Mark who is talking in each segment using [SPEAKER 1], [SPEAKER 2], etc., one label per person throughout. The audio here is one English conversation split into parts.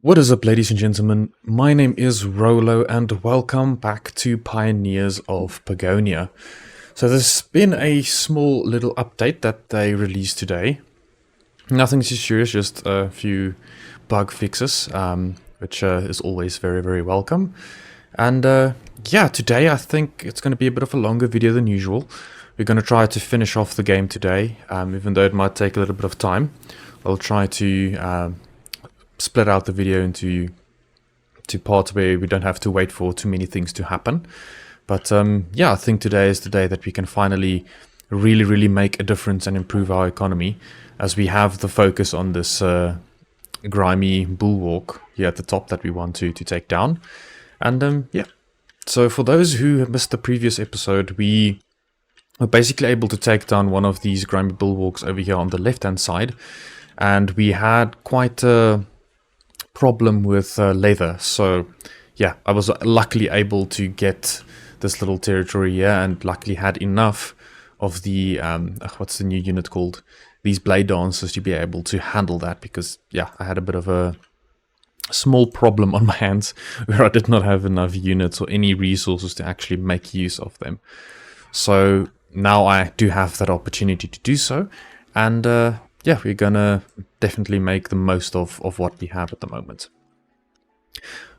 [SPEAKER 1] What is up, ladies and gentlemen? My name is Rolo and welcome back to Pioneers of Pagonia. So there's been a small little update that they released today. Nothing too serious, just a few bug fixes, which is always very, very welcome. And yeah, today I think it's going to be a bit of a longer video than usual. We're going to try to finish off the game today, even though it might take a little bit of time. I'll try to split out the video into parts where we don't have to wait for too many things to happen. But yeah, I think today is the day that we can finally really make a difference and improve our economy, as we have the focus on this grimy bulwark here at the top that we want to take down. And yeah, so for those who have missed the previous episode, we were basically able to take down one of these grimy bulwarks over here on the left hand side, and we had quite a problem with leather. So yeah, I was luckily able to get this little territory here, and luckily had enough of the what's the new unit called, these blade dancers, to be able to handle that, because yeah, I had a bit of a small problem on my hands where I did not have enough units or any resources to actually make use of them. So now I do have that opportunity to do so, and yeah, we're gonna definitely make the most of what we have at the moment.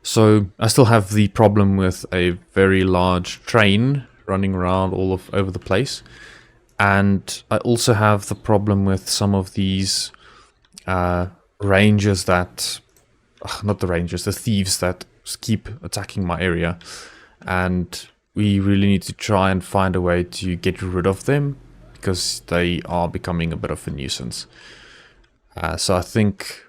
[SPEAKER 1] So I still have the problem with a very large train running around over the place, and I also have the problem with some of these rangers that, not the rangers, the thieves that keep attacking my area, and we really need to try and find a way to get rid of them, because they are becoming a bit of a nuisance. So I think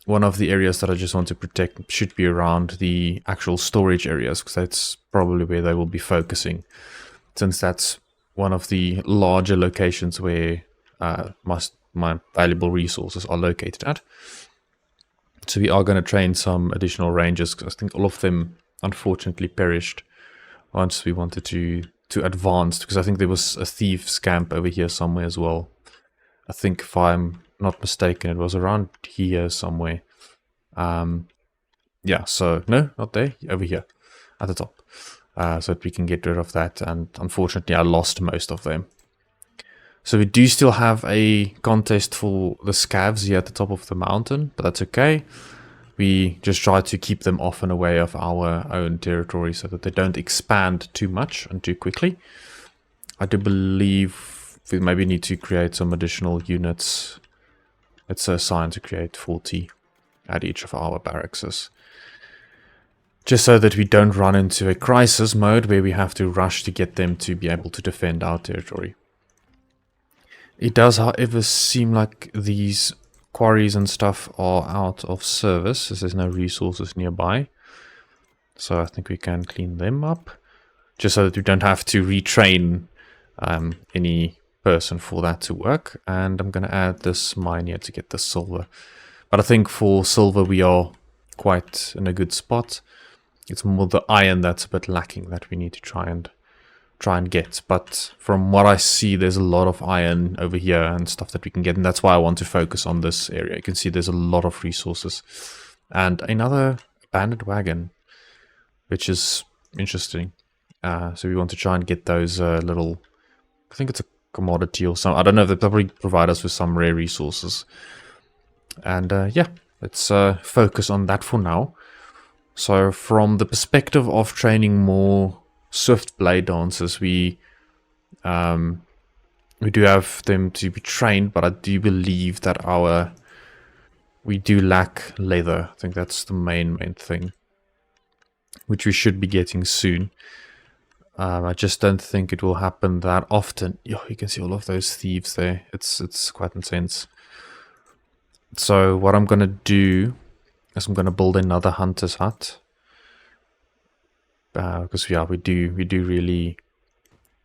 [SPEAKER 1] one of the areas that I just want to protect should be around the actual storage areas, because that's probably where they will be focusing, since that's one of the larger locations where my valuable resources are located at. So we are going to train some additional rangers, because I think all of them unfortunately perished once we wanted to advance, because I think there was a thief's camp over here somewhere as well. I think, if I'm not mistaken, it was around here somewhere. Yeah, so no, not there, over here at the top, so that we can get rid of that. And unfortunately I lost most of them. So we do still have a contest for the Scavs here at the top of the mountain, but that's okay. We just try to keep them off and away of our own territory, so that they don't expand too much and too quickly. I do believe we maybe need to create some additional units. It's assigned to create 40 at each of our barracks, just so that we don't run into a crisis mode where we have to rush to get them to be able to defend our territory. It does, however, seem like these quarries and stuff are out of service, as there's no resources nearby. So I think we can clean them up, just so that we don't have to retrain any person for that to work. And I'm going to add this mine here to get the silver. But I think for silver we are quite in a good spot. It's more the iron that's a bit lacking that we need to try and get. But from what I see, there's a lot of iron over here and stuff that we can get, and that's why I want to focus on this area. You can see there's a lot of resources, and another abandoned wagon, which is interesting. So we want to try and get those little, I think it's a commodity or something, I don't know, they probably provide us with some rare resources. And yeah, let's focus on that for now. So from the perspective of training more swift blade dancers, we do have them to be trained, but I do believe that we do lack leather. I think that's the main thing, which we should be getting soon. I just don't think it will happen that often. Yo, you can see all of those thieves there. It's quite intense. So what I'm gonna do is I'm gonna build another hunter's hut, because yeah, we do really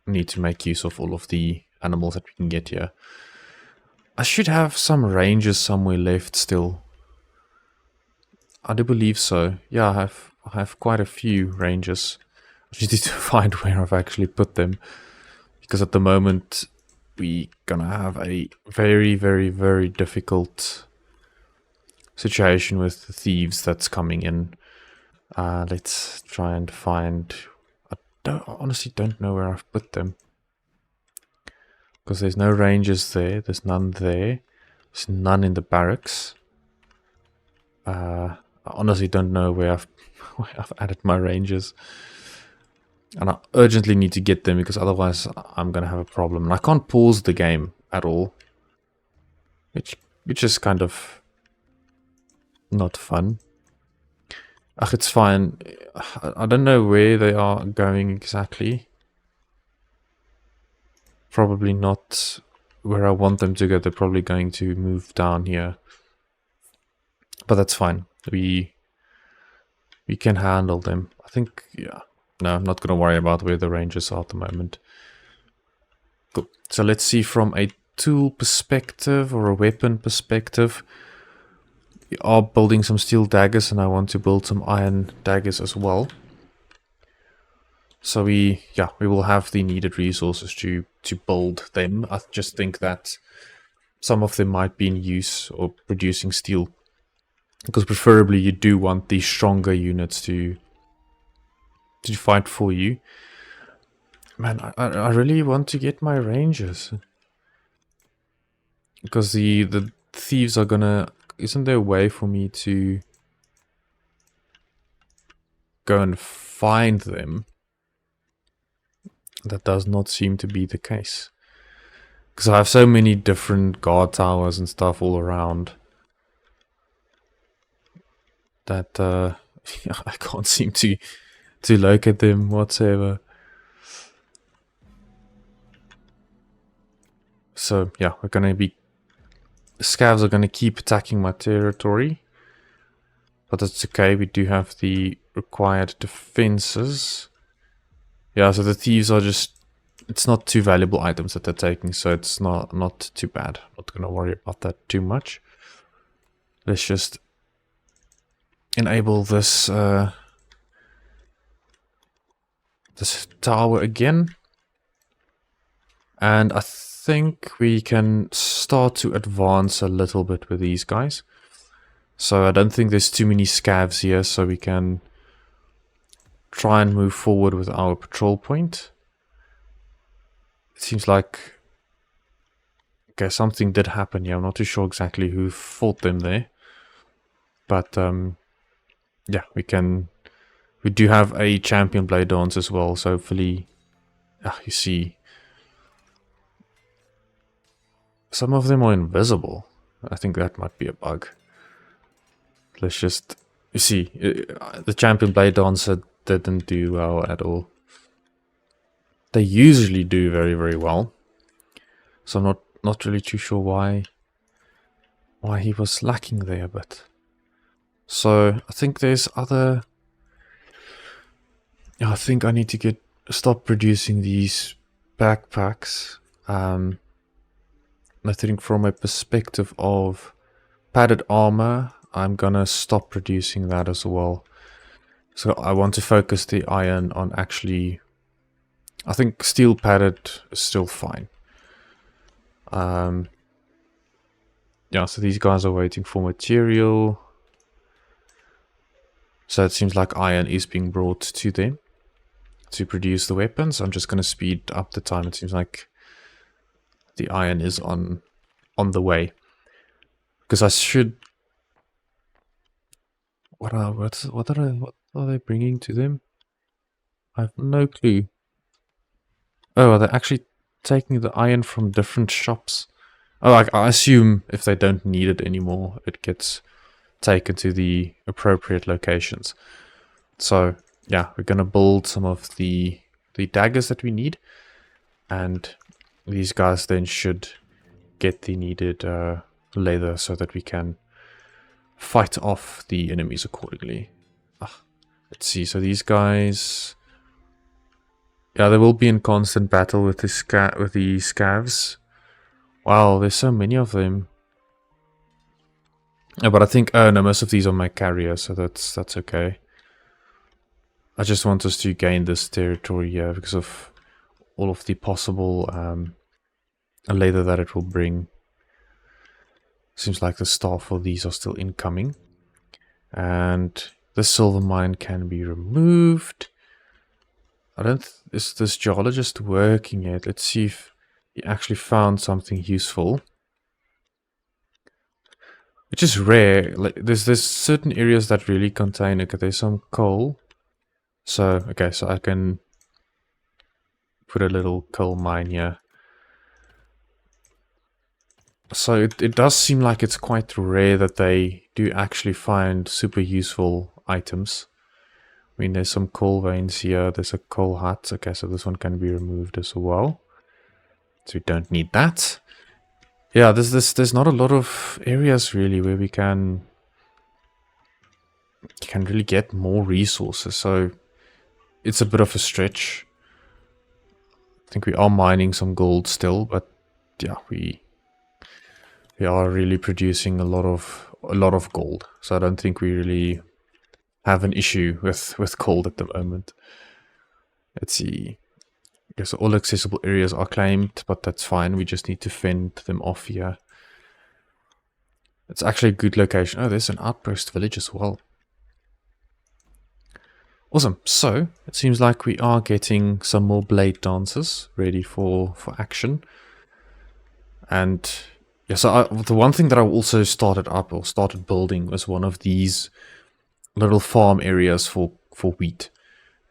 [SPEAKER 1] need to make use of all of the animals that we can get here. I should have some rangers somewhere left still. I do believe so. Yeah, I have quite a few rangers. I just need to find where I've actually put them, because at the moment we're gonna have a very difficult situation with the thieves that's coming in. Let's try and find... I honestly don't know where I've put them. Because there's no rangers there. There's none there. There's none in the barracks. I honestly don't know where I've added my rangers. And I urgently need to get them because otherwise I'm going to have a problem. And I can't pause the game at all. Which is kind of not fun. Ach, it's fine. I don't know where they are going exactly. Probably not where I want them to go. They're probably going to move down here. But that's fine. We can handle them. I think, yeah. No, I'm not going to worry about where the rangers are at the moment. Cool. So let's see from a tool perspective or a weapon perspective. We are building some steel daggers and I want to build some iron daggers as well. So we will have the needed resources to build them. I just think that some of them might be in use or producing steel. Because preferably you do want the stronger units to fight for you. Man, I really want to get my rangers. Because the thieves are gonna... Isn't there a way for me to go and find them? That does not seem to be the case. Because I have so many different guard towers and stuff all around that I can't seem to locate them whatsoever. So yeah, we're gonna be... Scavs are gonna keep attacking my territory. But that's okay, we do have the required defenses. Yeah, so the thieves are just... It's not too valuable items that they're taking, so it's not too bad. Not gonna worry about that too much. Let's just enable this this tower again. And I think we can start to advance a little bit with these guys. So I don't think there's too many scavs here, so we can try and move forward with our patrol point. It seems like... Okay, something did happen here. I'm not too sure exactly who fought them there. But, yeah, we do have a champion blade dance as well, so hopefully... you see... Some of them are invisible. I think that might be a bug. Let's just... You see, the champion blade dancer didn't do well at all. They usually do very, very well. So I'm not really too sure why he was lacking there, but... So, I think there's other... Yeah, I think I need to stop producing these backpacks. I think from a perspective of padded armor, I'm gonna stop producing that as well. So I want to focus the iron on actually... I think steel padded is still fine. Yeah, so these guys are waiting for material. So it seems like iron is being brought to them to produce the weapons. I'm just going to speed up the time. It seems like the iron is on the way. Because I should... What are they bringing to them? I have no clue. Oh, are they actually taking the iron from different shops? Oh, I assume if they don't need it anymore, it gets taken to the appropriate locations. So, yeah, we're going to build some of the daggers that we need. And these guys then should get the needed leather so that we can fight off the enemies accordingly. Let's see, so these guys... Yeah, they will be in constant battle with the scavs. Wow, there's so many of them. Oh, but I think... Oh, no, most of these are my carriers, so that's okay. I just want us to gain this territory here because of all of the possible leather that it will bring. Seems like the staff for these are still incoming. And the silver mine can be removed. I don't... Is this geologist working yet? Let's see if he actually found something useful. Which is rare. Like, there's certain areas that really contain... Okay, there's some coal. So, okay, so I can put a little coal mine here. So it does seem like it's quite rare that they do actually find super useful items. I mean, there's some coal veins here. There's a coal hut. Okay, so this one can be removed as well. So we don't need that. Yeah, there's not a lot of areas really where we can really get more resources. So it's a bit of a stretch. I think we are mining some gold still, but yeah, we are really producing a lot of gold. So I don't think we really have an issue with gold at the moment. Let's see. Okay, so all accessible areas are claimed, but that's fine. We just need to fend them off here. It's actually a good location. Oh, there's an outpost village as well. Awesome. So it seems like we are getting some more blade dancers ready for action. And yeah, so the one thing that I also started building was one of these little farm areas for wheat.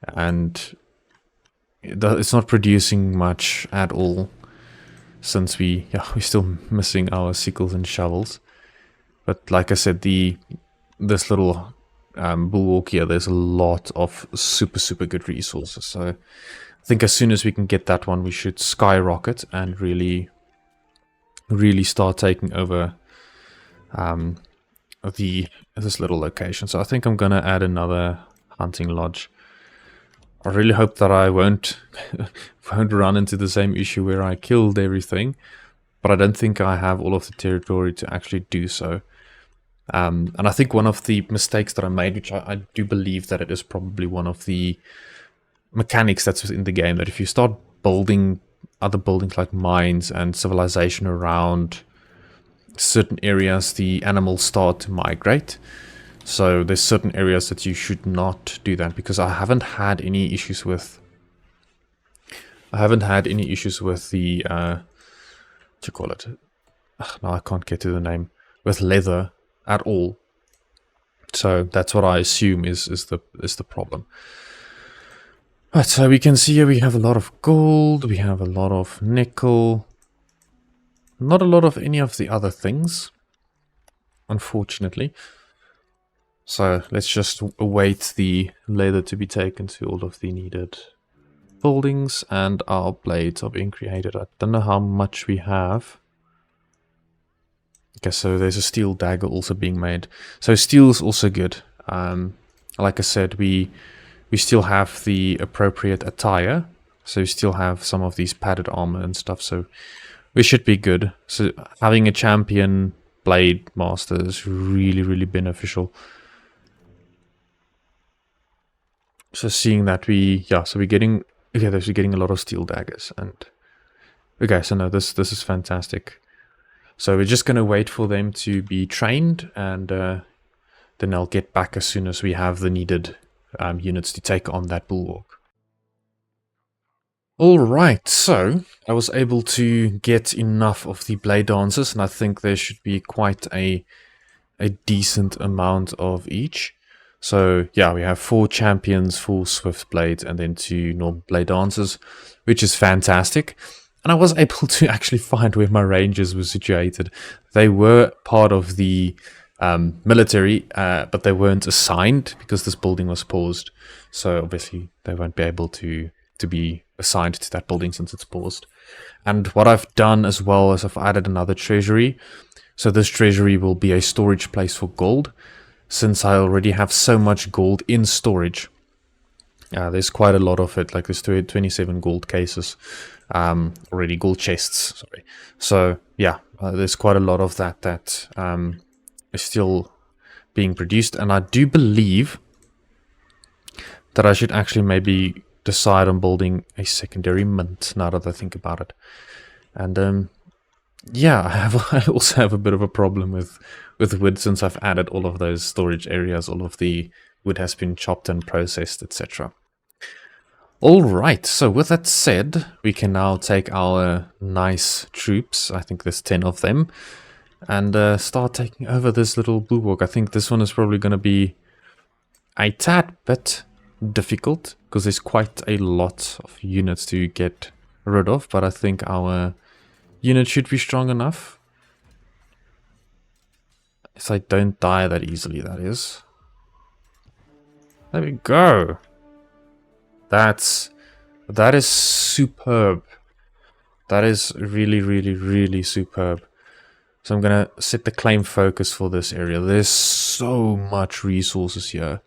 [SPEAKER 1] And it's not producing much at all, since we're still missing our sickles and shovels. But like I said, this little bulwark here, there's a lot of super good resources. So I think as soon as we can get that one, we should skyrocket and really start taking over this little location. So I think I'm gonna add another hunting lodge. I really hope that I won't run into the same issue where I killed everything, but I don't think I have all of the territory to actually do so. And I think one of the mistakes that I made, which I do believe that it is probably one of the mechanics that's within the game, that if you start building other buildings like mines and civilization around certain areas, the animals start to migrate. So there's certain areas that you should not do that, because I haven't had any issues with the what you call it? No, I can't get to the name. With leather at all. So that's what I assume is the problem. Right, so we can see here we have a lot of gold, we have a lot of nickel, not a lot of any of the other things, unfortunately. So let's just await the leather to be taken to all of the needed buildings, and our blades are being created. I don't know how much we have. Okay, so there's a steel dagger also being made. So steel is also good. Like I said, we still have the appropriate attire. So we still have some of these padded armor and stuff. So we should be good. So having a champion blade master is really beneficial. So seeing that we're getting a lot of steel daggers, and okay, so no, this is fantastic. So we're just gonna wait for them to be trained, and then I'll get back as soon as we have the needed units to take on that bulwark. Alright, so I was able to get enough of the blade dancers, and I think there should be quite a decent amount of each. So yeah, we have 4 champions, 4 swift blades, and then 2 normal blade dancers, which is fantastic. And I was able to actually find where my rangers were situated. They were part of the military, but they weren't assigned because this building was paused. So obviously they won't be able to be assigned to that building since it's paused. And what I've done as well is I've added another treasury. So this treasury will be a storage place for gold. Since I already have so much gold in storage, there's quite a lot of it, like there's 27 gold cases, already gold chests, sorry. So yeah, there's quite a lot of that is still being produced, and I do believe that I should actually maybe decide on building a secondary mint, now that I think about it. And Yeah, I also have a bit of a problem with wood since I've added all of those storage areas. All of the wood has been chopped and processed, etc. All right. So with that said, we can now take our nice troops. I think there's 10 of them, and start taking over this little bulwark. I think this one is probably going to be a tad bit difficult because there's quite a lot of units to get rid of, but I think our unit should be strong enough. If I don't die that easily, that is. There we go. That is superb. That is really, really, really superb. So I'm gonna set the claim focus for this area. There's so much resources here.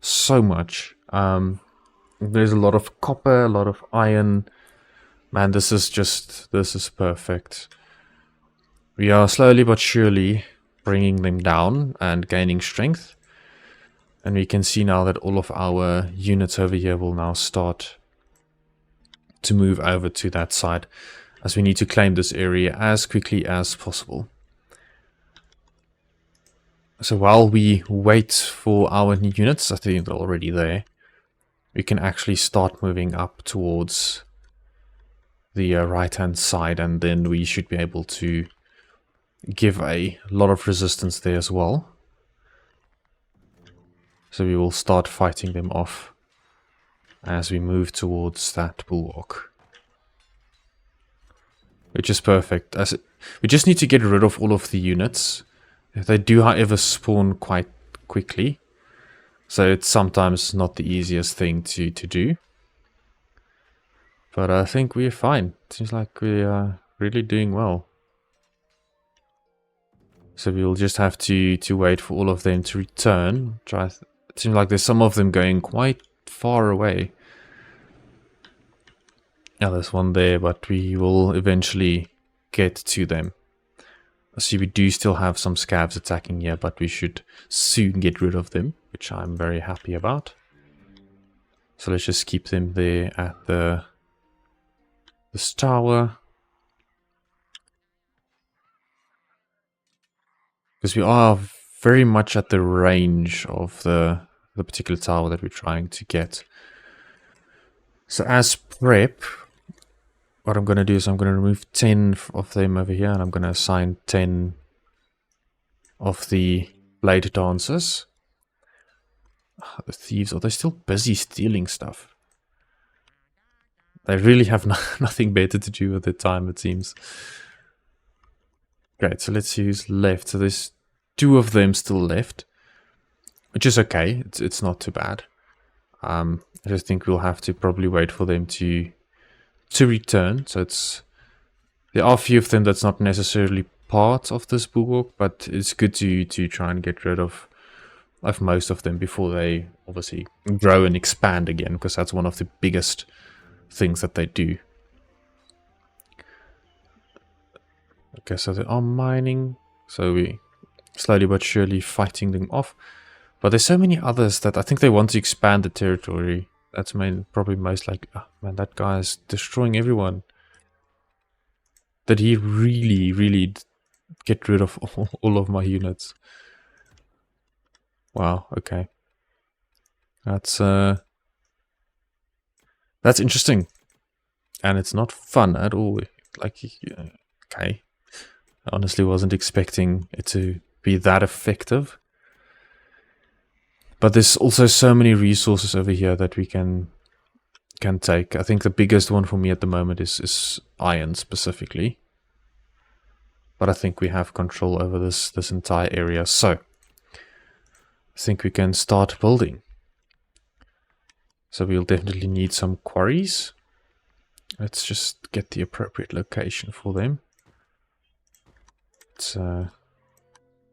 [SPEAKER 1] So much. There's a lot of copper, a lot of iron. Man, this is perfect. We are slowly but surely bringing them down and gaining strength. And we can see now that all of our units over here will now start to move over to that side, as we need to claim this area as quickly as possible. So while we wait for our new units, I think they're already there, we can actually start moving up towards the right-hand side, and then we should be able to give a lot of resistance there as well. So we will start fighting them off as we move towards that bulwark. Which is perfect. We just need to get rid of all of the units. They do, however, spawn quite quickly. So it's sometimes not the easiest thing to do. But I think we're fine. Seems like we are really doing well. So we'll just have to wait for all of them to return. It seems like there's some of them going quite far away. Yeah, there's one there, but we will eventually get to them. See, we do still have some scavs attacking here, but we should soon get rid of them, which I'm very happy about. So let's just keep them there at this tower. Because we are very much at the range of the particular tower that we're trying to get. So as prep, what I'm going to do is I'm going to remove 10 of them over here, and I'm going to assign 10 of the blade dancers. Oh, the thieves, are they still busy stealing stuff? They really have nothing better to do with their time, it seems. Great, so let's see who's left. So there's 2 of them still left, which is okay. It's not too bad. I just think we'll have to probably wait for them to return. So there are a few of them that's not necessarily part of this bulwark, but it's good to try and get rid of most of them before they obviously grow and expand again, because that's one of the biggest things that they do. Okay, so they are mining, so we slowly but surely fighting them off. But there's so many others that I think they want to expand the territory. That's probably most like, oh man, that guy is destroying everyone. Did he really, really get rid of all of my units? Wow, okay. That's interesting. And it's not fun at all. Like, okay. I honestly wasn't expecting it to be that effective. But there's also so many resources over here that we can take. I think the biggest one for me at the moment is iron specifically. But I think we have control over this entire area. So I think we can start building. So we'll definitely need some quarries. Let's just get the appropriate location for them. It's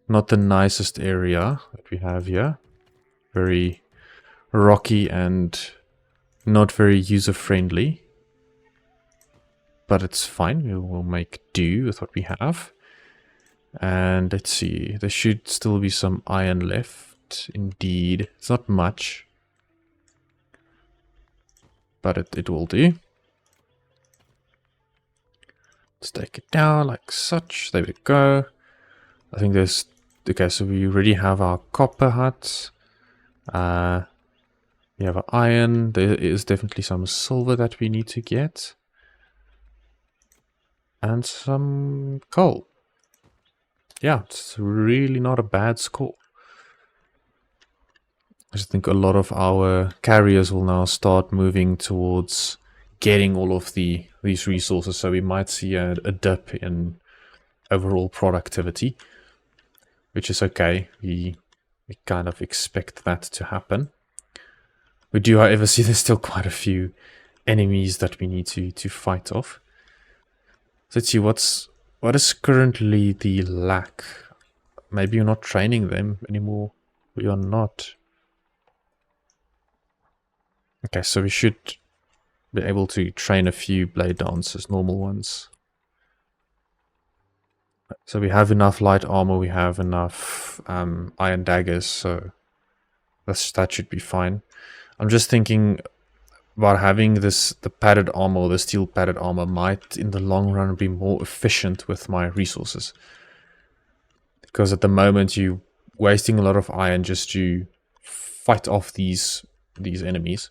[SPEAKER 1] not the nicest area that we have here. Very rocky and not very user-friendly. But it's fine. We'll make do with what we have. And let's see. There should still be some iron left. Indeed. It's not much. But it will do. Let's take it down like such. There we go. I think there's... Okay, so we already have our copper huts. We have iron. There is definitely some silver that we need to get. And some coal. Yeah, it's really not a bad score. I just think a lot of our carriers will now start moving towards getting all of these resources. So we might see a dip in overall productivity, which is okay. We kind of expect that to happen. We do, however, see there's still quite a few enemies that we need to fight off. So let's see what is currently the lack. Maybe you're not training them anymore. We are not. Okay, so we should be able to train a few blade dancers, normal ones. So we have enough light armor, we have enough iron daggers, so that should be fine. I'm just thinking about having the padded armor, the steel padded armor might in the long run be more efficient with my resources. Because at the moment you're wasting a lot of iron just to fight off these enemies.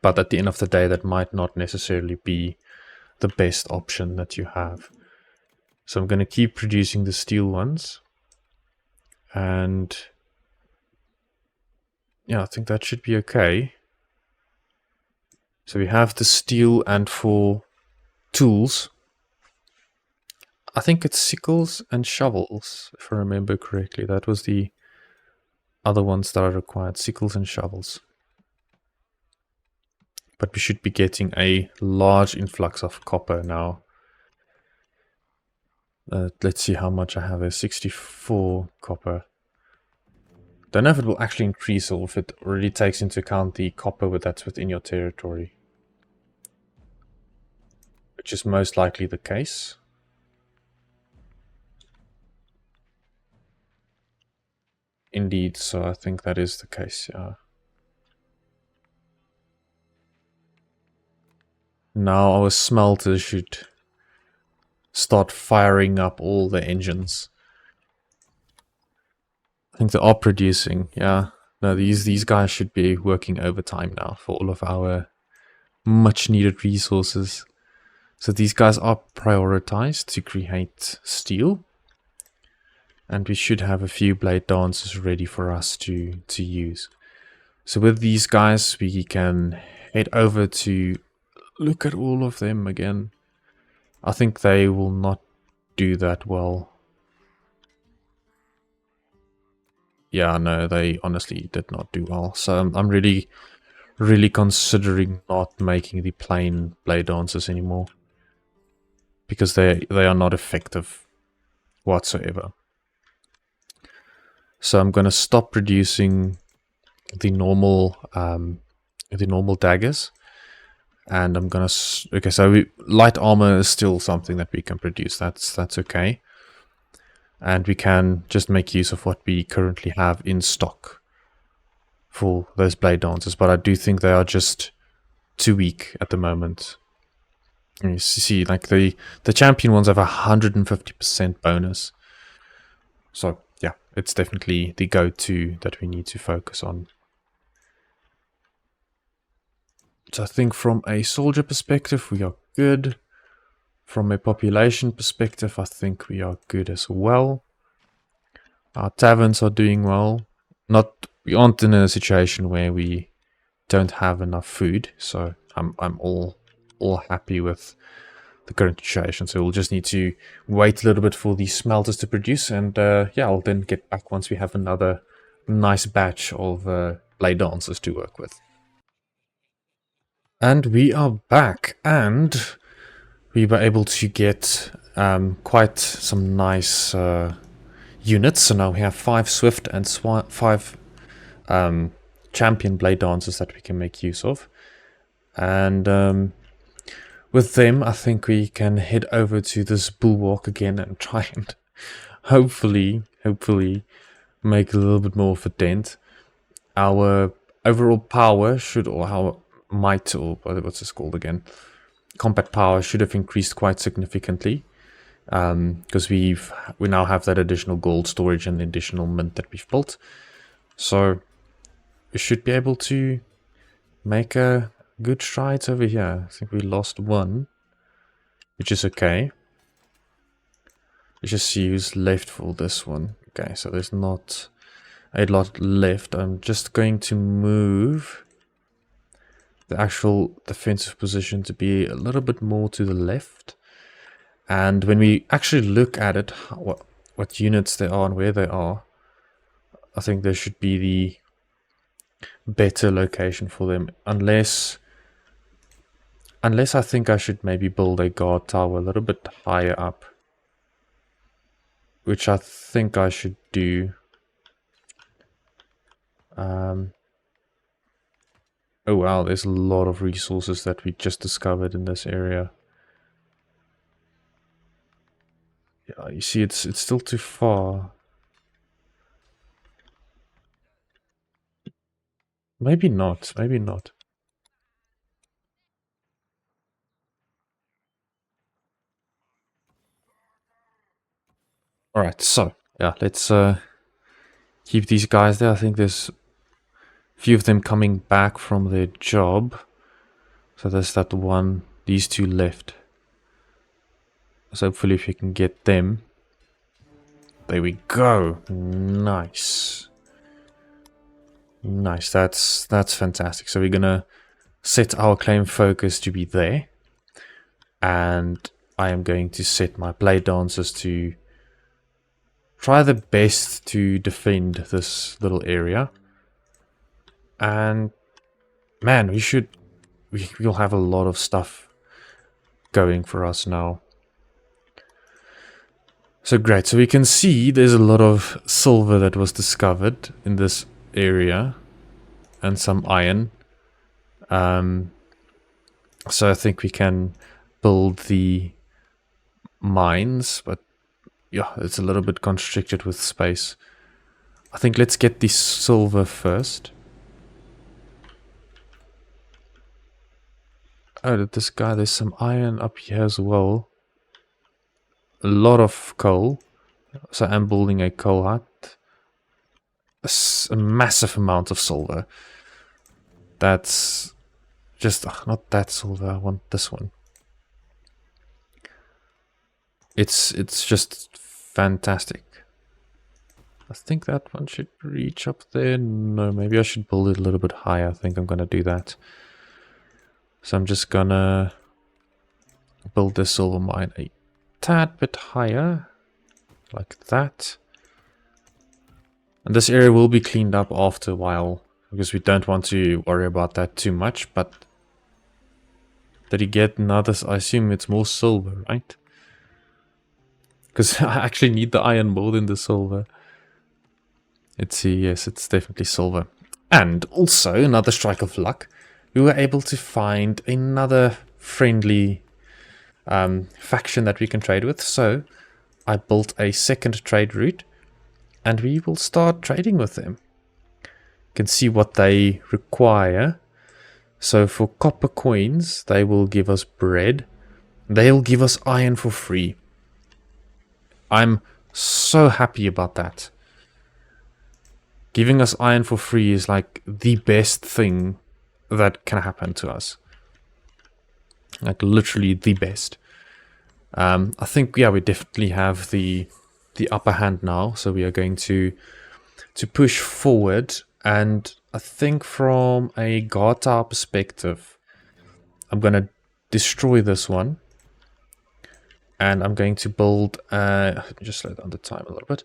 [SPEAKER 1] But at the end of the day, that might not necessarily be the best option that you have. So I'm going to keep producing the steel ones. And yeah, I think that should be okay. So we have the steel, and for tools, I think it's sickles and shovels, if I remember correctly. That was the other ones that I required, sickles and shovels. But we should be getting a large influx of copper now. Let's see how much I have. A 64 copper. Don't know if it will actually increase or if it already takes into account the copper that's within your territory. Which is most likely the case. Indeed, so I think that is the case, yeah. Now our smelters should start firing up all the engines. I think they are producing, yeah. No, these guys should be working overtime now for all of our much needed resources. So these guys are prioritized to create steel. And we should have a few blade dancers ready for us to use. So with these guys we can head over to look at all of them again. I think they will not do that well. Yeah, no, they honestly did not do well. So I'm really considering not making the plain blade dancers anymore. Because they are not effective whatsoever. So I'm going to stop producing the normal daggers. And I'm going to... Okay, so light armor is still something that we can produce. That's okay. And we can just make use of what we currently have in stock for those blade dancers. But I do think they are just too weak at the moment. And you see, like the champion ones have 150% bonus. So yeah, it's definitely the go-to that we need to focus on. So I think from a soldier perspective, we are good. From a population perspective, I think we are good as well. Our taverns are doing well. We aren't in a situation where we don't have enough food, so I'm all happy with the current situation. So we'll just need to wait a little bit for the smelters to produce, and yeah, I'll then get back once we have another nice batch of blade dancers to work with. And we are back, and we were able to get quite some nice units. So now we have 5 swift and 5 champion blade dancers that we can make use of. And with them, I think we can head over to this bulwark again and try and hopefully make a little bit more of a dent. Our overall power should, or our might, or what's this called again, combat power should have increased quite significantly, because we now have that additional gold storage and the additional mint that we've built. So we should be able to make a good strides over here. I think we lost one, which is okay. Let's just see who's left for this one. Okay, so there's not a lot left. I'm just going to move the actual defensive position to be a little bit more to the left. And when we actually look at it, what units they are and where they are, I think there should be the better location for them. Unless I think I should maybe build a guard tower a little bit higher up, which I think I should do. Oh wow, there's a lot of resources that we just discovered in this area. Yeah, you see, it's still too far. Maybe not, maybe not. Alright, so, yeah, let's keep these guys there. I think there's a few of them coming back from their job. So there's that one, these two left. So hopefully if you can get them. There we go. Nice. Nice, that's fantastic. So we're gonna set our claim focus to be there. And I am going to set my blade dancers to try the best to defend this little area. And man, we'll have a lot of stuff going for us now. So great, so we can see there's a lot of silver that was discovered in this area and some iron. So I think we can build the mines, but yeah, it's a little bit constricted with space. I think let's get the silver first. Oh, this guy, there's some iron up here as well. A lot of coal. So I'm building a coal hut. A massive amount of silver. That's just not that silver. I want this one. It's just fantastic. I think that one should reach up there. No, maybe I should build it a little bit higher. I think I'm gonna do that. So I'm just gonna build this silver mine a tad bit higher, like that. And this area will be cleaned up after a while, because we don't want to worry about that too much. But did he get another? I assume it's more silver, right? Because I actually need the iron more than the silver. Let's see, yes, it's definitely silver. And also, another strike of luck, we were able to find another friendly faction that we can trade with. So I built a second trade route, and we will start trading with them. You can see what they require. So for copper coins, they will give us bread. They'll give us iron for free. I'm so happy about that. Giving us iron for free is like the best thing that can happen to us. Like literally the best. I think, yeah, we definitely have the upper hand now. So we are going to push forward. And I think from a guard tower perspective, I'm going to destroy this one. And I'm going to build, just slow down the time a little bit.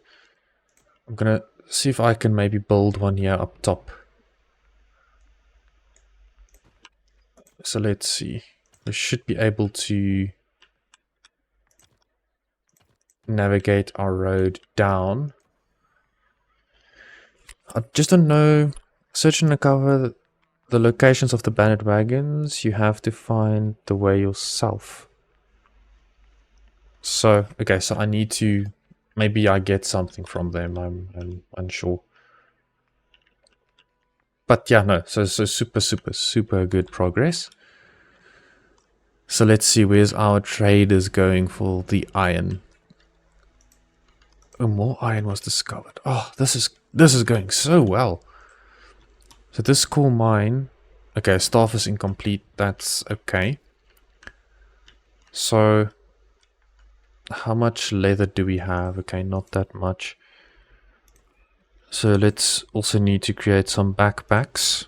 [SPEAKER 1] I'm going to see if I can maybe build one here up top. So let's see. We should be able to navigate our road down. I just don't know. Search and uncover the locations of the bandit wagons. You have to find the way yourself. So, okay, so I need to, maybe I get something from them, I'm unsure. But yeah, no, so super good progress. So let's see, where's our traders going for the iron? Oh, more iron was discovered. Oh, this is going so well. So this coal mine, okay, staff is incomplete. That's okay. So how much leather do we have? Okay, not that much. So let's also need to create some backpacks.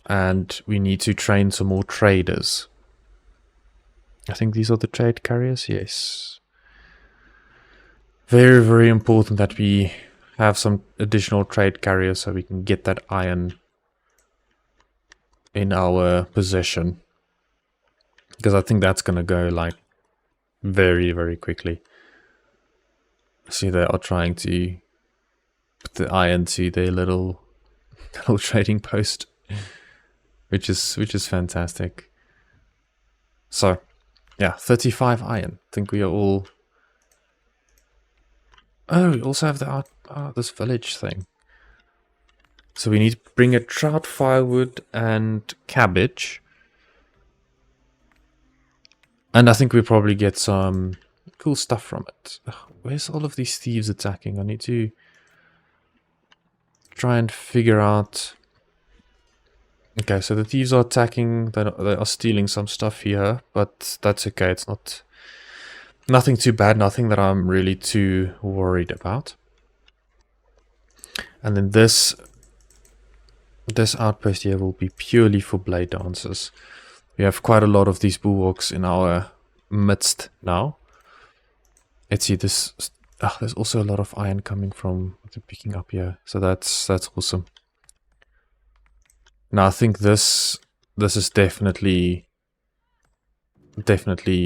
[SPEAKER 1] And we need to train some more traders. I think these are the trade carriers, yes. Very, very important that we have some additional trade carriers so we can get that iron in our possession. Because I think that's going to go like very, very quickly. See, they are trying to put the iron to their little trading post, which is fantastic. So, yeah, 35 iron. I think we are all. Oh, we also have the this village thing. So we need to bring a trout, firewood, and cabbage. And I think we'll probably get some cool stuff from it. Ugh, where's all of these thieves attacking? I need to try and figure out. Okay, so the thieves are attacking. They are stealing some stuff here, but that's okay. It's nothing too bad. Nothing that I'm really too worried about. And then this outpost here will be purely for blade dancers. We have quite a lot of these bulwarks in our midst now. Let's see, this. There's also a lot of iron coming from picking up here, so that's awesome. Now I think this is definitely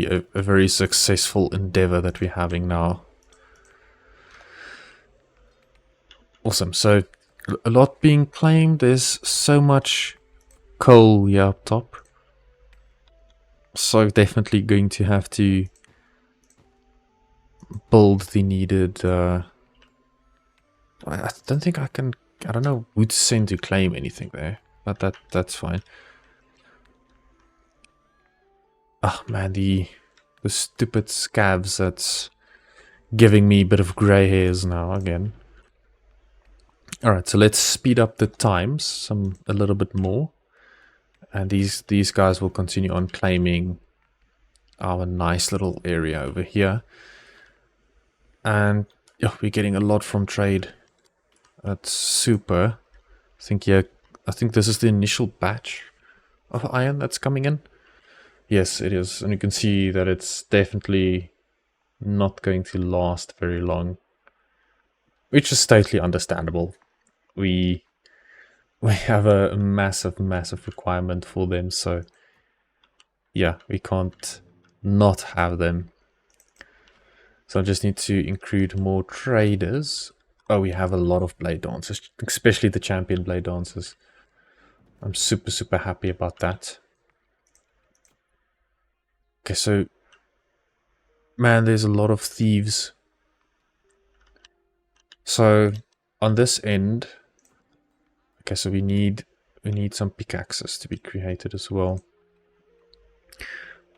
[SPEAKER 1] a very successful endeavor that we're having now. Awesome. So a lot being claimed. There's so much coal here up top. So definitely going to have to build the needed. I don't think I can. I don't know who to send to claim anything there, but that's fine. Oh man, the stupid scavs that's giving me a bit of grey hairs now again. Alright, so let's speed up the times a little bit more. And these guys will continue on claiming our nice little area over here. And yeah, we're getting a lot from trade. That's super. I think this is the initial batch of iron that's coming in. Yes, it is. And you can see that it's definitely not going to last very long. Which is totally understandable. We have a massive requirement for them, so yeah, we can't not have them. So I just need to include more traders. Oh, we have a lot of blade dancers, especially the champion blade dancers. I'm super happy about that. Okay, so man, there's a lot of thieves. So on this end, okay, so we need some pickaxes to be created as well.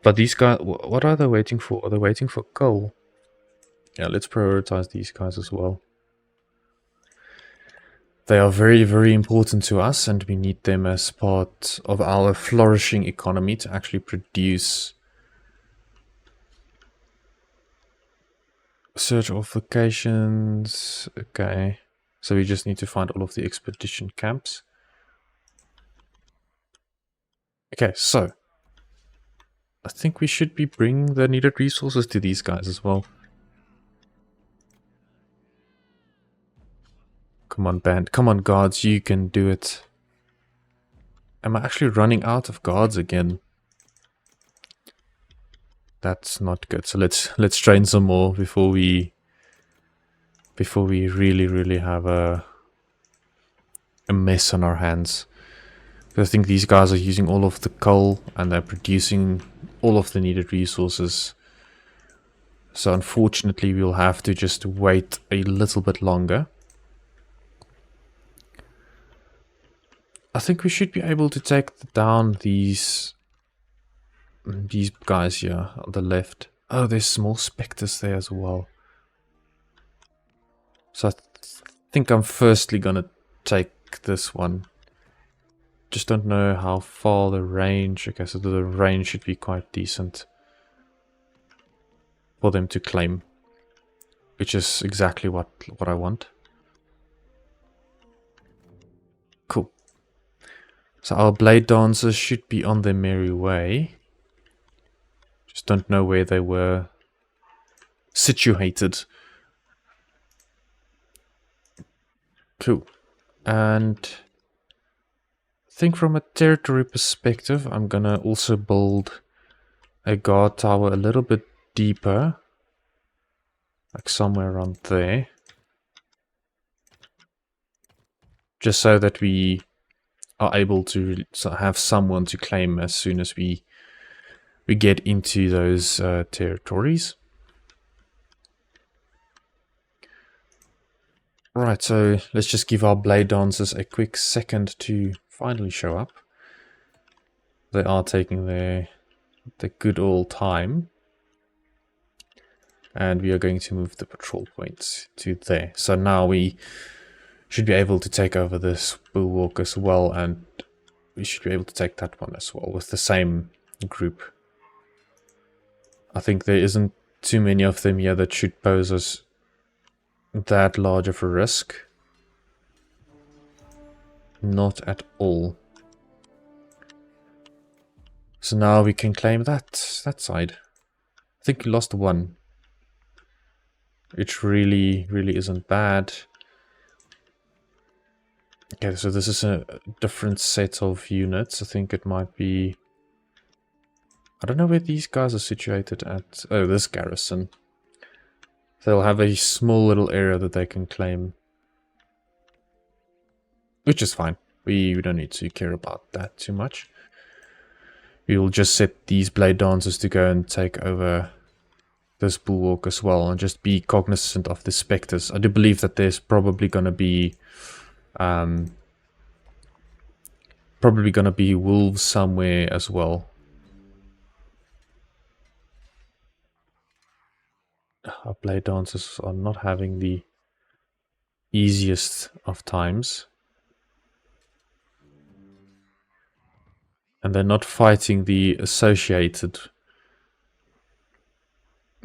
[SPEAKER 1] But these guys, what are they waiting for? Are they waiting for coal? Yeah, let's prioritize these guys as well. They are very important to us, and we need them as part of our flourishing economy to actually produce. Search of locations. Okay. So we just need to find all of the expedition camps. Okay, so I think we should be bringing the needed resources to these guys as well. Come on, band. Come on, guards. You can do it. Am I actually running out of guards again? That's not good. So let's train some more before we really have a mess on our hands. I think these guys are using all of the coal and they're producing all of the needed resources. So unfortunately we'll have to just wait a little bit longer. I think we should be able to take down these guys here on the left. Oh, there's small specters there as well. So I think I'm firstly gonna take this one. Just don't know how far the range. Okay, so the range should be quite decent for them to claim, which is exactly what I want. Cool. So our blade dancers should be on their merry way. Just don't know where they were situated. Cool. And I think from a territory perspective, I'm gonna also build a guard tower a little bit deeper. Like somewhere around there. Just so that we are able to have someone to claim as soon as we get into those territories. Right, so let's just give our blade dancers a quick second to finally show up. They are taking their good old time. And we are going to move the patrol points to there. So now we should be able to take over this bulwark as well, and we should be able to take that one as well with the same group. I think there isn't too many of them here that should pose us that large of a risk. Not at all. So now we can claim that side. I think we lost one. Which really isn't bad. Okay, so this is a different set of units. I think it might be... I don't know where these guys are situated at. Oh, this garrison. They'll have a small little area that they can claim. Which is fine. We don't need to care about that too much. We will just set these blade dancers to go and take over this bulwark as well, and just be cognizant of the specters. I do believe that there's probably gonna be wolves somewhere as well. Our blade dancers are not having the easiest of times. And they're not fighting the associated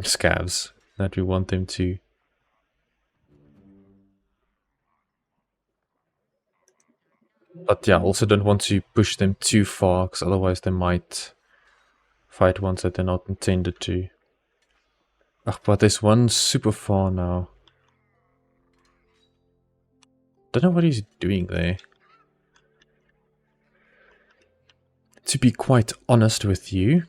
[SPEAKER 1] scavs that we want them to. But yeah, also don't want to push them too far, because otherwise they might fight ones that they're not intended to. Ugh, but there's one super far now. Don't know what he's doing there. To be quite honest with you.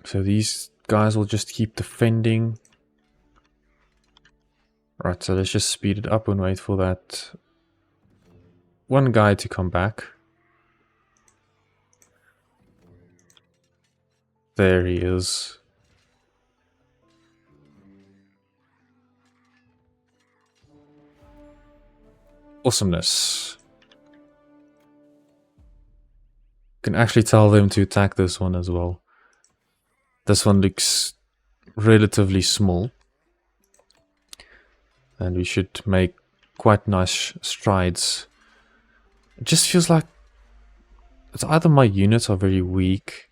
[SPEAKER 1] So these guys will just keep defending. Right, so let's just speed it up and wait for that one guy to come back. There he is. Awesomeness. Can actually tell them to attack this one as well. This one looks relatively small. And we should make quite nice strides. It just feels like it's either my units are very weak,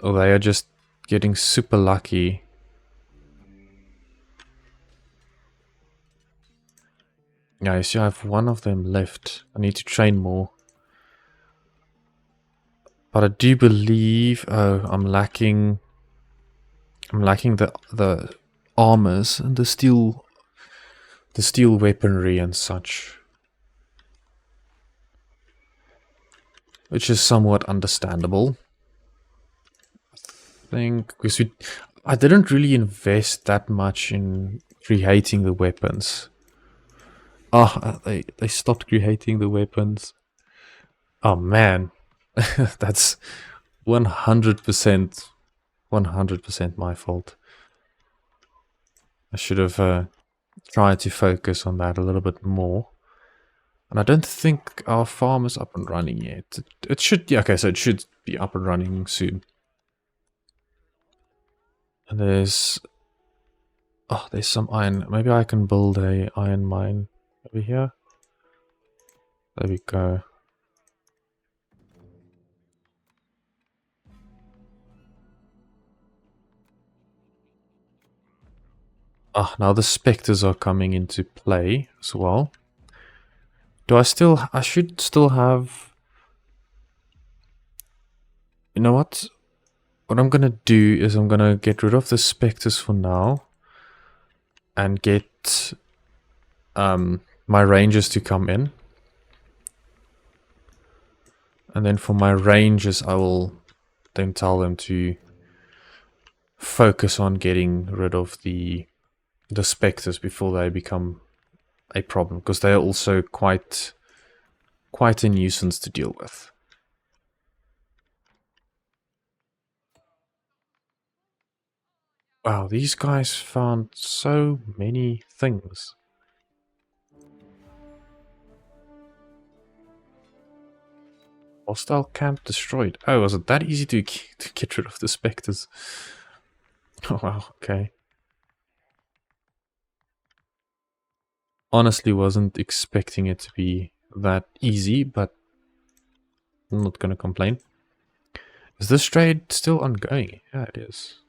[SPEAKER 1] or they are just getting super lucky. Yeah, you see I have one of them left. I need to train more. But I do believe I'm lacking the armors and the steel weaponry and such. Which is somewhat understandable. I think because I didn't really invest that much in creating the weapons. They stopped creating the weapons. Oh man. That's 100% my fault. I should have tried to focus on that a little bit more. And I don't think our farm is up and running yet. It should, yeah, okay, so it should be up and running soon. And there's some iron. Maybe I can build a iron mine over here. There we go. Now the specters are coming into play as well. I should still have... You know what? What I'm gonna do is I'm gonna get rid of the specters for now. And get my rangers to come in. And then for my rangers, I will then tell them to focus on getting rid of the specters before they become a problem, because they are also quite a nuisance to deal with. Wow, these guys found so many things. Hostile camp destroyed. Oh, was it that easy to get rid of the specters? Oh wow, okay. Honestly wasn't expecting it to be that easy, but I'm not gonna complain. Is this trade still ongoing? Yeah, it is.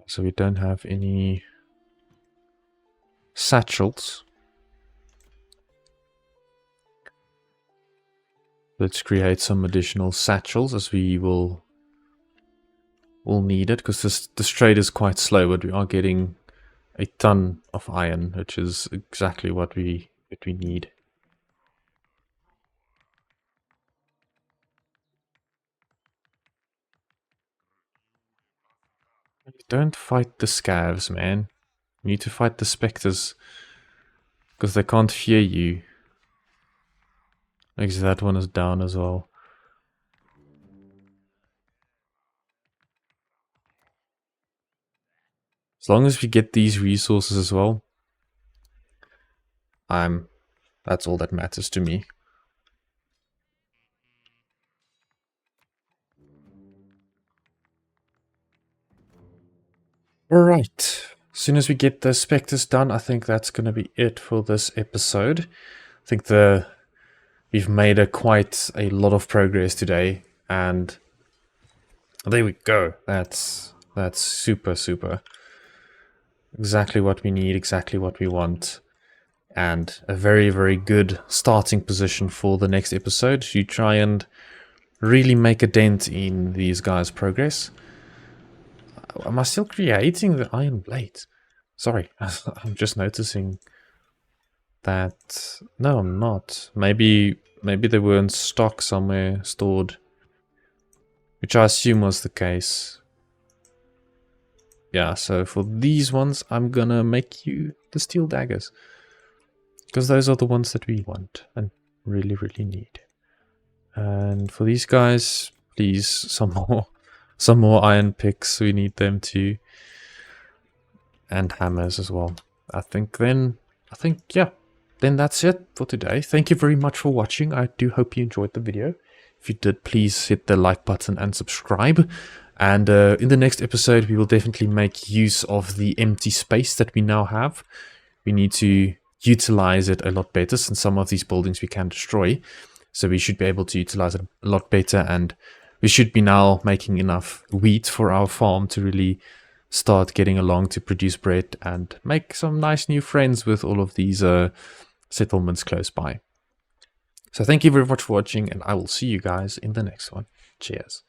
[SPEAKER 1] So we don't have any satchels. Let's create some additional satchels, as we will need it, because this trade is quite slow, but we are getting a ton of iron, which is exactly what we need. Don't fight the Scavs, man. You need to fight the specters, because they can't fear you. Actually, that one is down as well. As long as we get these resources as well, that's all that matters to me. Alright, as soon as we get the specters done, I think that's going to be it for this episode. I think we've made quite a lot of progress today, and there we go. That's super. Exactly what we need, exactly what we want. And a very good starting position for the next episode to try and really make a dent in these guys' progress. Am I still creating the iron blade? Sorry, I'm just noticing that... No, I'm not. Maybe they were in stock somewhere, stored. Which I assume was the case. Yeah, so for these ones, I'm gonna make you the steel daggers. Because those are the ones that we want and really need. And for these guys, please, some more iron picks. We need them too. And hammers as well. I think yeah. Then that's it for today. Thank you very much for watching. I do hope you enjoyed the video. If you did, please hit the like button and subscribe. And in the next episode, we will definitely make use of the empty space that we now have. We need to utilize it a lot better, since some of these buildings we can destroy. So we should be able to utilize it a lot better, and we should be now making enough wheat for our farm to really start getting along to produce bread and make some nice new friends with all of these settlements close by. So thank you very much for watching, and I will see you guys in the next one. Cheers.